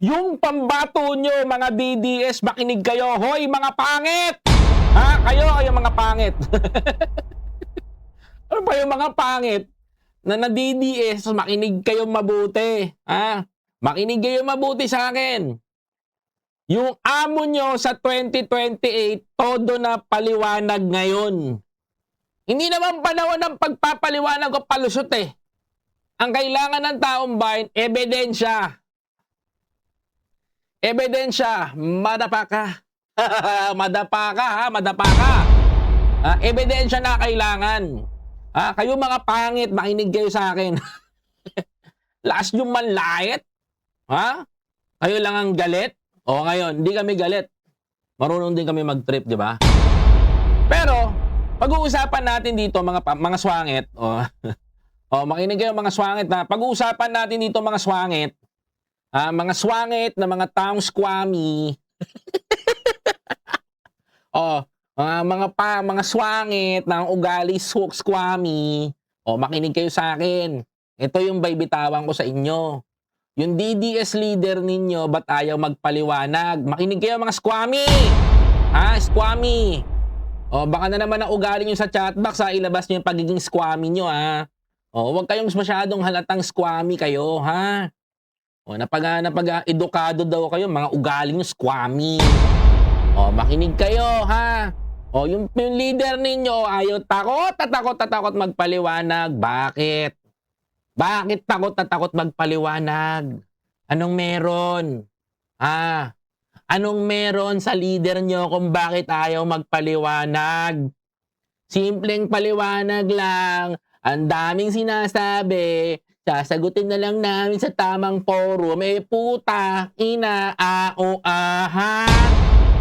Yung pambato nyo, mga DDS, makinig kayo. Hoy, mga pangit! Ha? Kayo mga pangit. Ano ba yung mga pangit na DDS, makinig kayo mabuti. Ha? Makinig kayo mabuti sa akin. Yung amo nyo sa 2028, todo na paliwanag ngayon. Hindi naman panahon ng pagpapaliwanag o palusot eh. Ang kailangan ng taong bayan, ebidensya. Ebidensya, madapa ka. Madapa ka, ha? Madapa ka. Ebidensya na kailangan. Kayo mga pangit, makinig kayo sa akin. Lakas nyo manlayet. Ha? Kayo lang ang galit. O ngayon, hindi kami galit. Marunong din kami mag-trip, di ba? Pero, pag-uusapan natin dito, mga swangit. Makinig kayo mga swangit na. Pag-uusapan natin dito, mga swangit. Mga swangit na mga taong squammy. Mga swangit na ugali squammy. Makinig kayo sa akin. Ito yung baybitawan ko sa inyo. Yung DDS leader ninyo, ba't ayaw magpaliwanag? Makinig kayo mga squammy. Squammy. Baka na naman ang ugali nyo sa chatbox, ilabas nyo yung pagiging squammy nyo, huwag kayong masyadong halatang squammy kayo, ha? Napag-edukado daw kayo, mga ugali nyo squammy. Makinig kayo, ha? Yung leader ninyo, ayaw takot magpaliwanag. Bakit? Bakit takot magpaliwanag? Anong meron? Anong meron sa leader nyo kung bakit ayaw magpaliwanag? Simpleng paliwanag lang. Ang daming sinasabi. Sasagutin na lang namin sa tamang forum. Puta, ina,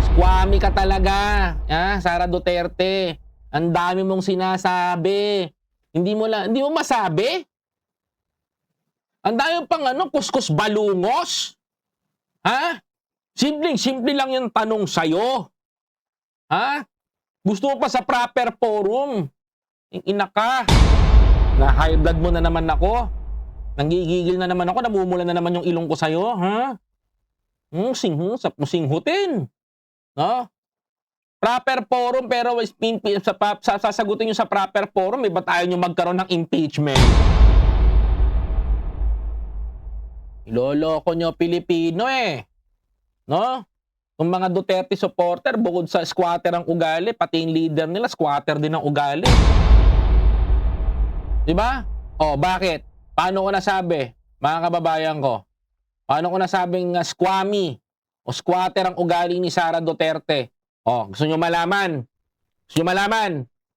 Squammy ka talaga. Sara Duterte. Ang dami mong sinasabi. Hindi mo masabi? Ang dami pang kuskus balungos. Simple lang yung tanong sa'yo. Gusto mo pa sa proper forum? Ina ka. Na-high blood mo na naman ako. Nanggigigil na naman ako. Namumula na naman yung ilong ko sa'yo. Singhutin. Proper forum, pero sasagutin nyo sa proper forum, ba't ayaw nyo magkaroon ng impeachment? Iloloko nyo Pilipino Kung mga Duterte supporter, bukod sa squatter ang ugali, pati yung leader nila, squatter din ang ugali. Diba? Bakit? Paano ko nasabi, mga kababayan ko? Paano ko nasabing squammy o squatter ang ugali ni Sara Duterte? Gusto nyo malaman?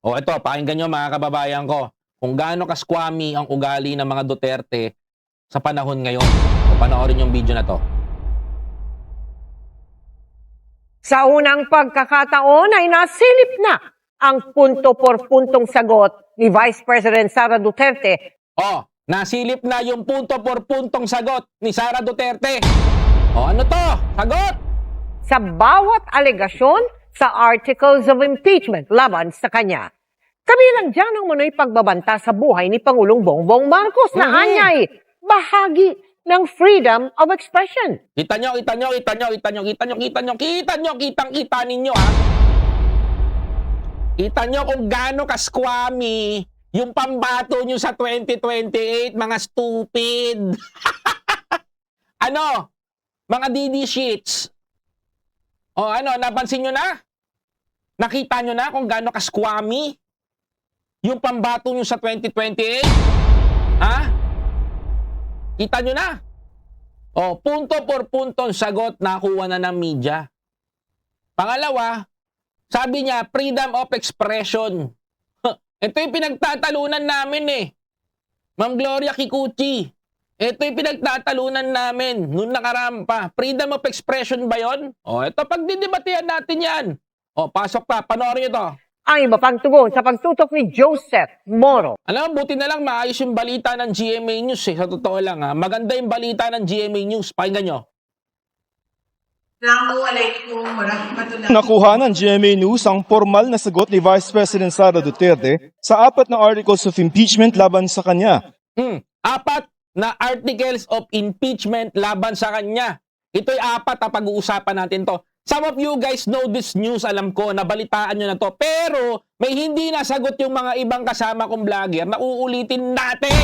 Ito, pakinggan nyo mga kababayan ko. Kung gaano ka-squammy ang ugali ng mga Duterte sa panahon ngayon. Panoorin yung video na to. Sa unang pagkakataon ay nasilip na ang punto por puntong sagot ni Vice President Sara Duterte. Nasilip na yung punto por puntong sagot ni Sara Duterte. Ano to? Sagot! Sa bawat alegasyon sa articles of impeachment laban sa kanya. Kabilang dyan ang munoy pagbabanta sa buhay ni Pangulong Bongbong Marcos na anyay bahagi ng freedom of expression. Kita nyo ninyo, Kita nyo kung gaano ka-squammy yung pambato nyo sa 2028, mga stupid. Mga DD sheets. Napansin nyo na? Nakita nyo na kung gaano ka-squammy yung pambato nyo sa 2028? Kita nyo na? Punto por punto sagot nakuha na ng media. Pangalawa, sabi niya, freedom of expression. Ito yung pinagtatalunan namin Ma'am Gloria Kikuchi. Ito yung pinagtatalunan namin nung nakarampa. Freedom of expression ba yun? Ito, pagdidebatehan natin yan. Pasok pa, panoorin nyo to. Ang iba pang tugon sa pagtutok ni Joseph Moro. Buti na lang maayos yung balita ng GMA News Sa totoo lang maganda yung balita ng GMA News. Pakinggan nyo. Nakuha ng GMA News ang formal na sagot ni Vice President Sara Duterte sa 4 na articles of impeachment laban sa kanya. 4 na articles of impeachment laban sa kanya. Ito'y apat na pag-uusapan natin to. Some of you guys know this news, alam ko, nabalitaan nyo na to. Pero may hindi nasagot yung mga ibang kasama kong vlogger na uulitin natin.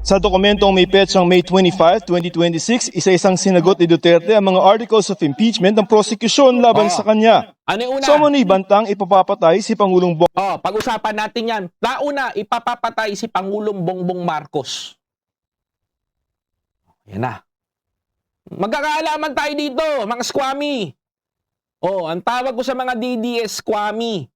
Sa dokumentong may petsang May 25, 2026, isa-isang sinagot ni Duterte ang mga articles of impeachment ng prosekusyon laban sa kanya. Ano yung una? Sa umunoy bantang ipapapatay si Pangulong Pag-usapan natin yan. Nauna, ipapapatay si Pangulong Bongbong Marcos. Yan na. Magkakaalaman tayo dito, mga squammy. Ang tawag ko sa mga DDS squammy.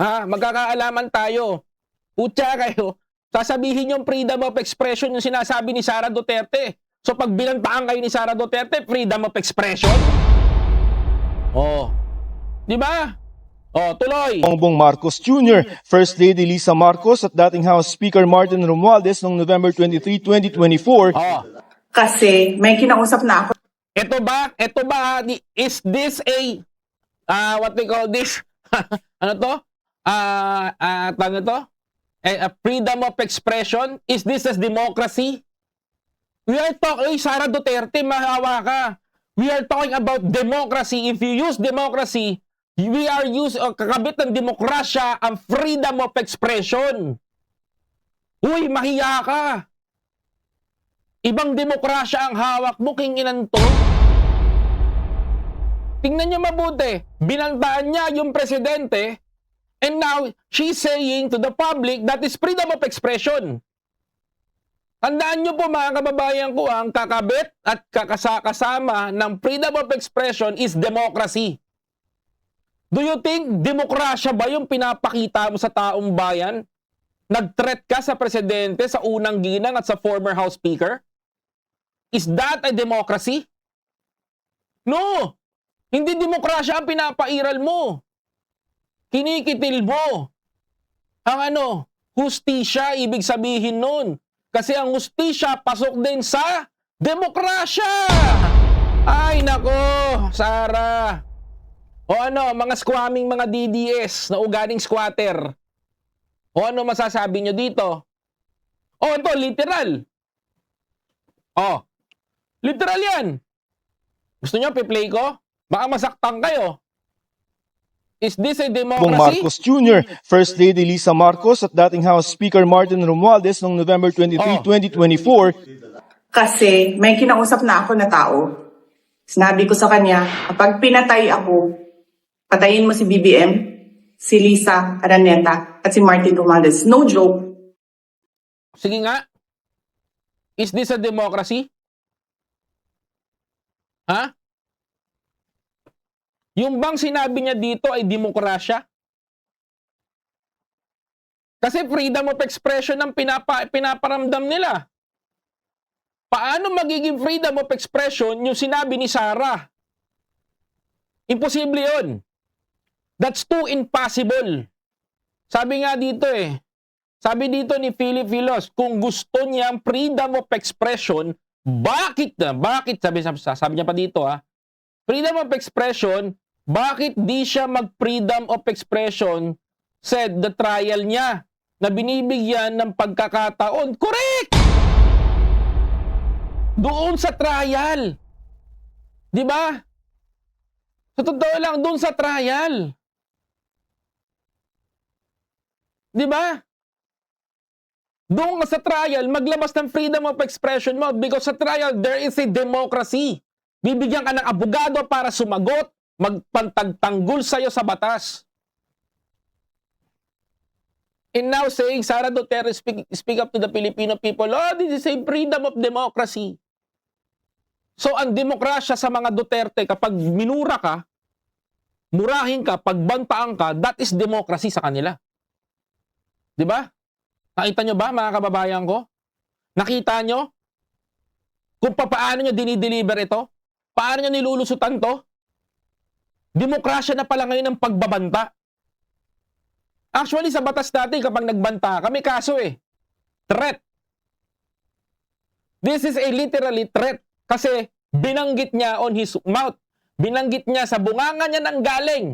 Magkakaalaman tayo. Putya kayo. Sasabihin yung freedom of expression yung sinasabi ni Sara Duterte. So pag binantaan kayo ni Sara Duterte, freedom of expression? Di ba? Tuloy. Bongbong Marcos Jr., First Lady Lisa Marcos at dating House Speaker Martin Romualdez noong November 23, 2024. Kasi may kinausap na ako. Ito ba, is this a, what they call this? Ano to? Ano to? A freedom of expression? Is this a democracy? We are talking, Sara Duterte, mahawa ka. We are talking about democracy. If you use democracy, we are kakabit ng demokrasya ang freedom of expression. Uy, mahiya ka. Ibang demokrasya ang hawak mo, kinginan to. Tingnan nyo mabuti. Binantaan niya yung presidente, and now she's saying to the public that is freedom of expression. Tandaan nyo po mga kababayan ko, ang kakabit at kakasama ng freedom of expression is democracy. Do you think demokrasya ba yung pinapakita mo sa taong bayan? Nag-threat ka sa presidente, sa unang ginang at sa former House Speaker? Is that a democracy? No! Hindi demokrasya ang pinapairal mo. Kinikitil mo. Ang hustisya, ibig sabihin nun. Kasi ang hustisya, pasok din sa demokrasya. Ay, nako, Sara. Mga squamming mga DDS na ugaling squatter. Ano masasabi nyo dito? Ito, literal. Literal yan. Gusto nyo, piplay ko? Baka masaktan kayo. Is this a democracy? Bongbong Marcos Jr., First Lady Lisa Marcos at dating House Speaker Martin Romualdez noong November 23, 2024. Kasi may kinausap na ako na tao. Sinabi ko sa kanya, kapag pinatay ako, patayin mo si BBM, si Lisa Araneta, at si Martin Romualdez. No joke. Sige nga. Is this a democracy? Yung bang sinabi niya dito ay demokrasya? Kasi freedom of expression ang pinaparamdam nila. Paano magiging freedom of expression yung sinabi ni Sara? Imposible yun. That's too impossible. Sabi nga dito sabi dito ni Philip Vilos, kung gusto niya freedom of expression, bakit sabi niya pa dito freedom of expression, bakit di siya mag-freedom of expression said the trial niya na binibigyan ng pagkakataon? Correct! Doon sa trial. Di ba? Sa totoo lang, doon sa trial. Di ba? Doon sa trial, maglabas ng freedom of expression mo because sa trial, there is a democracy. Bibigyan ka ng abogado para sumagot, magpantagtanggol sa'yo sa batas. And now saying, Sara Duterte speak up to the Filipino people, this is a freedom of democracy. So, ang demokrasya sa mga Duterte, kapag minura ka, murahin ka, pagbantaan ka, that is democracy sa kanila. Di ba? Nakita nyo ba, mga kababayan ko? Nakita nyo? Kung paano nyo dinideliver ito? Paano nyo nilulusutan to? Demokrasya na pala ngayon ang pagbabanta. Actually, sa batas natin, kapag nagbanta ka, may kaso Threat. This is a literally threat. Kasi binanggit niya on his mouth. Binanggit niya sa bunganga niya ng galing.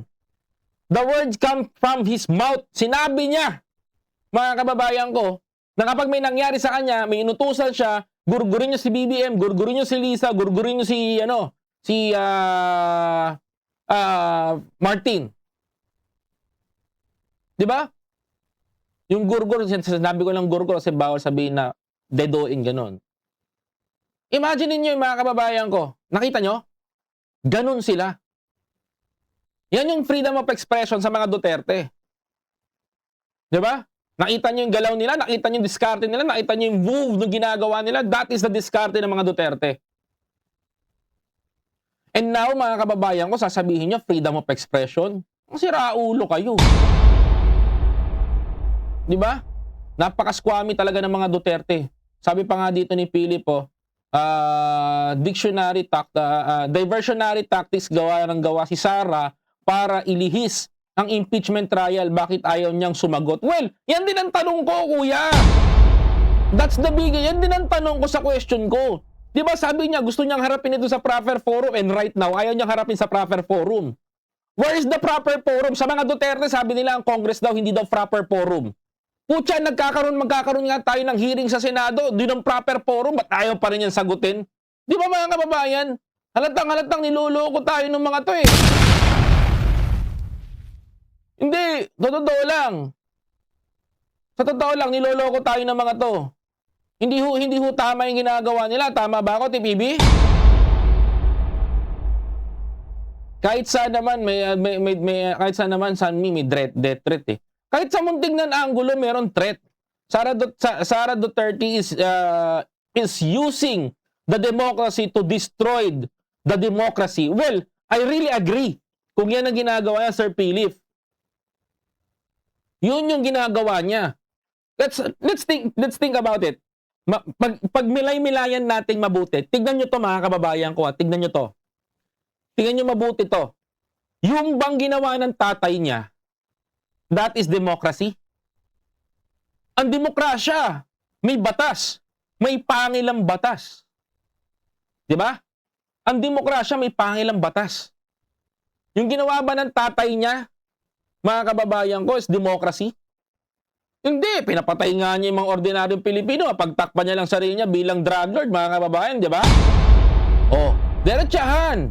The words come from his mouth. Sinabi niya, mga kababayan ko, na kapag may nangyari sa kanya, may inutusan siya, Gurgurin niyo si BBM, gurgurin niyo si Lisa, gurgurin niyo si Martin. 'Di ba? Yung gurgur, sinabi ko lang gurgur kasi bawal sabihin na dedoin ganon. Imagine niyo yung mga kababayan ko. Nakita nyo? Ganon sila. Yan yung freedom of expression sa mga Duterte. 'Di ba? Nakita niyo yung galaw nila, nakita niyo yung diskarte nila, nakita niyo yung move na ginagawa nila. That is the diskarte ng mga Duterte. And now, mga kababayan ko, sasabihin niyo freedom of expression. Ang siraulo kayo. 'Di ba? Napaka-squammy talaga ng mga Duterte. Sabi pa nga dito ni Philip, diversionary tactics gawa si Sara para ilihis ang impeachment trial. Bakit ayaw niyang sumagot? Well, yan din ang tanong ko, kuya. That's the big, yan din ang tanong ko sa question ko. Di ba sabi niya, gusto niyang harapin ito sa proper forum, and right now, ayaw niyang harapin sa proper forum. Where is the proper forum? Sa mga Duterte, sabi nila ang Congress daw, hindi daw proper forum. Putya, magkakaroon nga tayo ng hearing sa Senado, di ng proper forum, ba't ayaw pa rin yan sagutin? Di ba mga kababayan? Halatang niloloko tayo ng mga to eh. Hindi, totoo lang. Sa totoo lang, niloloko tayo ng mga to. Hindi ho tama yung ginagawa nila. Tama ba ako, TPB? Kahit saan naman, kahit saan naman, may death threat eh. Kahit sa munting ng angulo, meron threat. Sara Duterte is using the democracy to destroy the democracy. Well, I really agree. Kung yan ang ginagawa niya, Sir Philip. Yun yung ginagawa niya. Let's think about it. Pag milay-milayan nating mabuti, tignan nyo to mga kababayan ko, tignan nyo to. Tignan nyo mabuti to. Yung bang ginawa ng tatay niya, that is democracy. Ang demokrasya, may batas. May pangilang batas. Di ba? Ang demokrasya, may pangilang batas. Yung ginawa ba ng tatay niya, mga kababayan ko, is democracy? Hindi, pinapatay nga niya yung mga ordinaryong Pilipino. Pagtakpan niya lang sarili niya bilang drug lord, mga kababayan, di ba? Oh, diretsahan.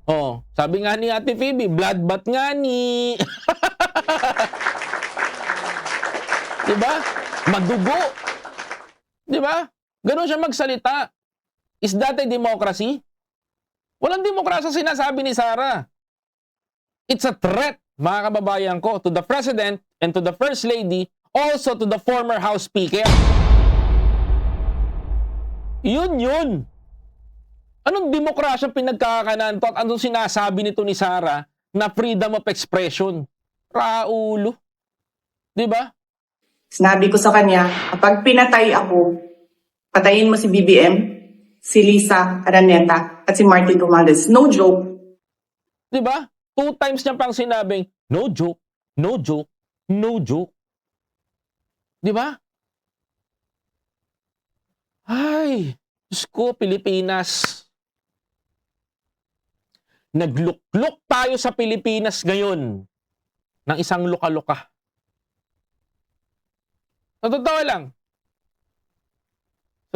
Oh, sabi nga ni Ate Phoebe, bloodbath nga ni. Di ba? Madugo. Di ba? Ganun siya magsalita. Is that a democracy? Walang demokrasya sinasabi ni Sara. It's a threat, mga kababayan ko, to the President and to the First Lady, also to the former House Speaker. Yun. Anong demokrasya pinagkakanan to at anong sinasabi nito ni Sara na freedom of expression? Raulo. Di ba? Sinabi ko sa kanya, kapag pinatay ako, patayin mo si BBM, si Lisa Araneta, at si Martin Romualdez. No joke. Di ba? 2 times niya pang sinabing, no joke, no joke, no joke. Di ba? Ay, Diyos ko, Pilipinas. Nagluklok tayo sa Pilipinas ngayon ng isang luka-luka. Sa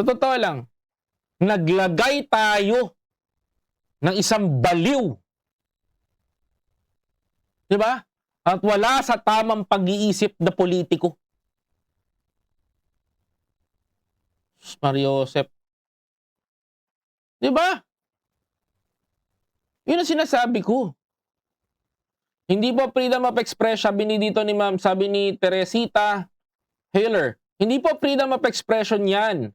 totoo lang, naglagay tayo ng isang baliw. Diba? At wala sa tamang pag-iisip na politiko. Mario Josep. Diba? Yun ang sinasabi ko. Hindi po freedom of expression, sabi ni dito ni ma'am, sabi ni Teresita Hiller. Hindi po freedom of expression yan.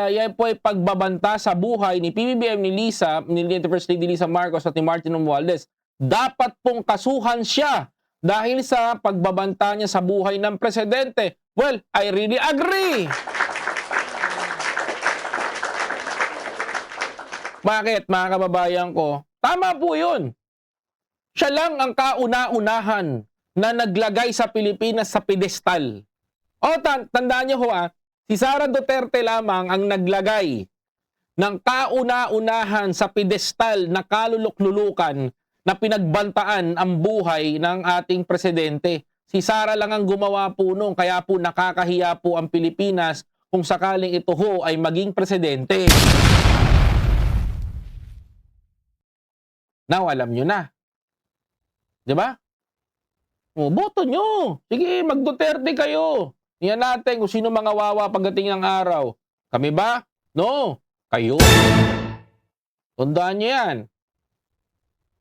Yan po ay pagbabanta sa buhay ni PBBM, ni Lisa, ni First Lady Lisa Marcos at ni Martin Romualdez. Dapat pong kasuhan siya dahil sa pagbabanta niya sa buhay ng presidente. Well, I really agree. Bakit, mga kababayan ko? Tama po yun. Siya lang ang kauna-unahan na naglagay sa Pilipinas sa pedestal. Tandaan niyo ho si Sara Duterte lamang ang naglagay ng kauna-unahan sa pedestal na kaluluk-lulukan na pinagbantaan ang buhay ng ating presidente. Si Sara lang ang gumawa po nung, kaya po nakakahiya po ang Pilipinas kung sakaling ito ho ay maging presidente. Now, alam nyo na. Di ba? O, boto nyo. Sige, mag-Duterte kayo. Tingnan natin kung sino mga wawa pagdating ng araw. Kami ba? No. Kayo. Tandaan nyo yan.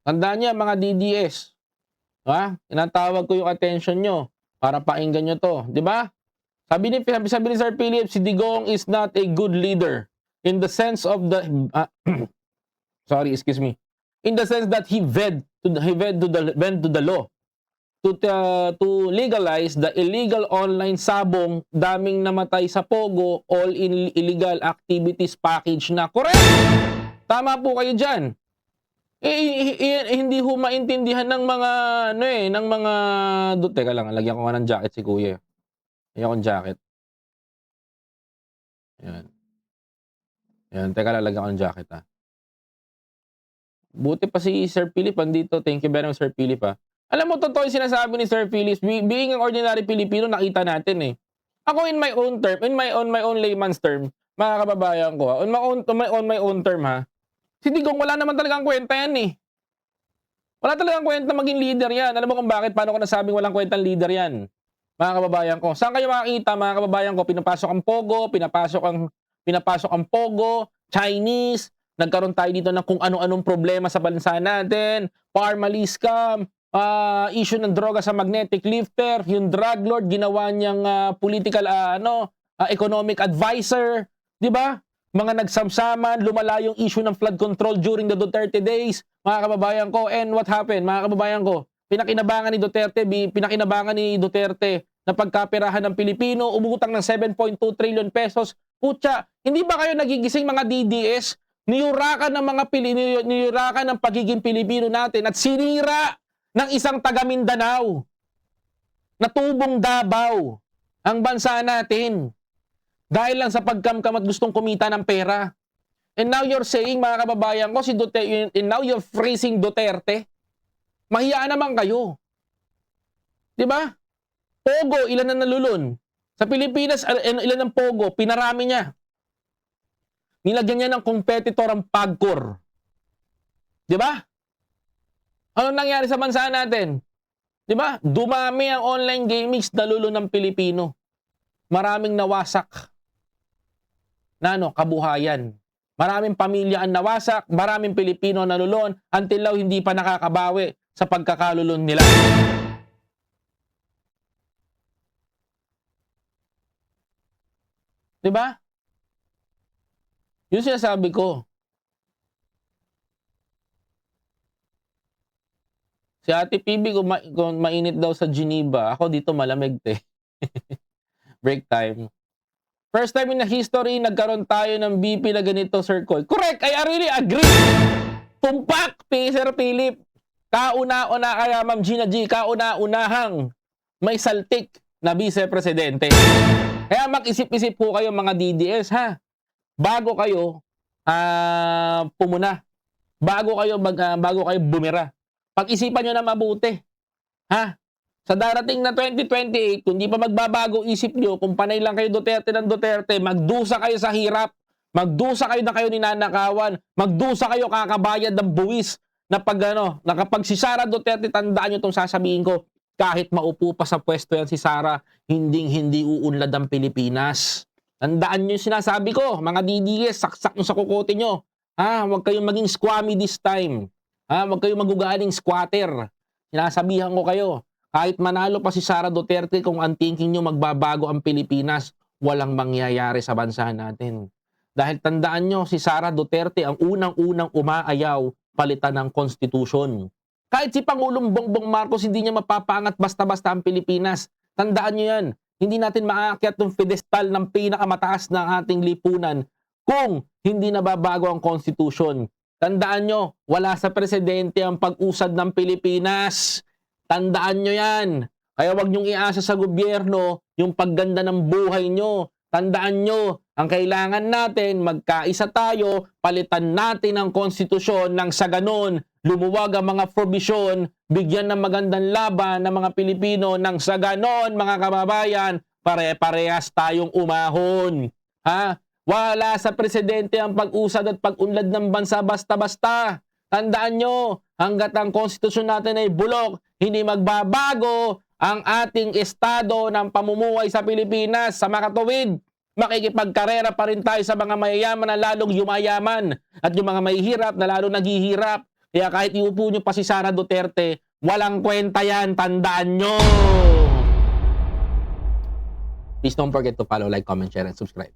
Tandaan nyo mga DDS. Ha? Tinatawag ko yung attention nyo para pakinggan nyo to. Di ba? Sabi ni Sir Philip, si Digong is not a good leader in the sense of the sorry, excuse me. In the sense that he went to the law to legalize the illegal online sabong, daming namatay sa Pogo, all in illegal activities package na. Correct! Tama po kayo dyan. Hindi ho maintindihan ng mga ng mga teka lang, lagyan ko nga ng jacket si Kuya. Lagyan ko ng jacket. Yan. Yan, teka lang, lagyan ko ng jacket ha. Buti pa si Sir Philip andito. Thank you very much, Sir Philip ha. Alam mo, totoo yung sinasabi ni Sir Philip. Being an ordinary Filipino, nakita natin eh. Ako in my own term, in my own layman's term, mga kababayan ko, on my own term ha, si Digong wala naman talagang kwenta yan eh. Wala talagang kwenta maging leader yan. Alam mo kung bakit? Paano ko nasabing walang kwentang leader yan? Mga kababayan ko. Saan kayo makakita, mga kababayan ko? Pinapasok ang Pogo, pinapasok ang Pogo, Chinese, nagkaroon tayo dito ng kung ano-anong problema sa bansa natin, Parmali scam, issue ng droga sa magnetic lifter, yung drug lord, ginawa niyang political, economic advisor, di ba? Mga nagsamsaman, lumala yung issue ng flood control during the Duterte days, mga kababayan ko. And what happened, mga kababayan ko? Pinakinabangan ni Duterte na pagkaperahan ng Pilipino, umutang ng 7.2 trillion pesos. Putya, hindi ba kayo nagigising mga DDS? Niyurakan ng pagiging Pilipino natin at sinira ng isang taga Mindanao na tubong Davao ang bansa natin. Dahil lang sa pagkamkam at gustong kumita ng pera. And now you're saying, mga kababayan ko, si Duterte, and now you're freezing Duterte. Mahiyaan naman kayo. Diba? Pogo, ilan na nalulun? Sa Pilipinas, ilan ng Pogo? Pinarami niya. Nilagyan niya ng competitor ang Pagcor. Diba? Ano nangyari sa bansa natin? Diba? Dumami ang online gaming nalulun ng Pilipino. Maraming nawasak na kabuhayan. Maraming pamilya ang nawasak, maraming Pilipino ang nalulon, until now hindi pa nakakabawi sa pagkakalulon nila. Diba? Yung sinasabi ko. Si Ate PB, kung mainit daw sa Geneva, ako dito malamig te. Break time. First time in the history, nagkaroon tayo ng BP na ganito, Sir Cole. Correct! I really agree! Tumpak, Sir Philip. Kauna-una kaya, Ma'am Gina G, kauna-unahang may saltik na vice-presidente. Kaya mag-isip-isip po kayo mga DDS, ha? Bago kayo pumuna. Bago kayo bumira. Pag-isipan nyo na mabuti. Ha? Sa darating na 2028, kung di pa magbabago isip nyo, kung panay lang kayo Duterte ng Duterte, magdusa kayo sa hirap, magdusa kayo na kayo ninanakawan, magdusa kayo kakabayad ng buwis na kapag si Sara Duterte, tandaan nyo itong sasabihin ko, kahit maupo pa sa pwesto yan si Sara, hindi uunlad ang Pilipinas. Tandaan nyo yung sinasabi ko, mga DDS, saksak nyo sa kukote nyo. Ha? Huwag kayong maging squammy this time. Ha? Huwag kayong magugaling squatter. Sinasabihan ko kayo. Kahit manalo pa si Sara Duterte, kung ang thinking nyo magbabago ang Pilipinas, walang mangyayari sa bansa natin. Dahil tandaan nyo, si Sara Duterte ang unang-unang umaayaw palitan ng konstitusyon. Kahit si Pangulong Bongbong Marcos, hindi niya mapapaangat basta-basta ang Pilipinas. Tandaan nyo yan. Hindi natin maakyat ng pedestal ng pinakamataas ng ating lipunan kung hindi nababago ang konstitusyon. Tandaan nyo, wala sa presidente ang pag-usad ng Pilipinas. Tandaan nyo yan. Kaya wag nyong iasa sa gobyerno yung pagganda ng buhay nyo. Tandaan nyo, ang kailangan natin, magkaisa tayo, palitan natin ang konstitusyon nang sa ganon, lumuwag ang mga probisyon, bigyan ng magandang laban ng mga Pilipino nang sa ganon, mga kababayan, pare-parehas tayong umahon. Ha? Wala sa presidente ang pag-usad at pag-unlad ng bansa basta-basta. Tandaan nyo, hanggat ang konstitusyon natin ay bulok, hindi magbabago ang ating estado ng pamumuhay sa Pilipinas sa makatuwid. Makikipagkarera pa rin tayo sa mga mayayaman na lalong yumayaman at yung mga mahihirap na lalong naghihirap. Kaya kahit iupo nyo pa si Sara Duterte, walang kwenta yan, tandaan nyo. Please don't forget to follow, like, comment, share, and subscribe.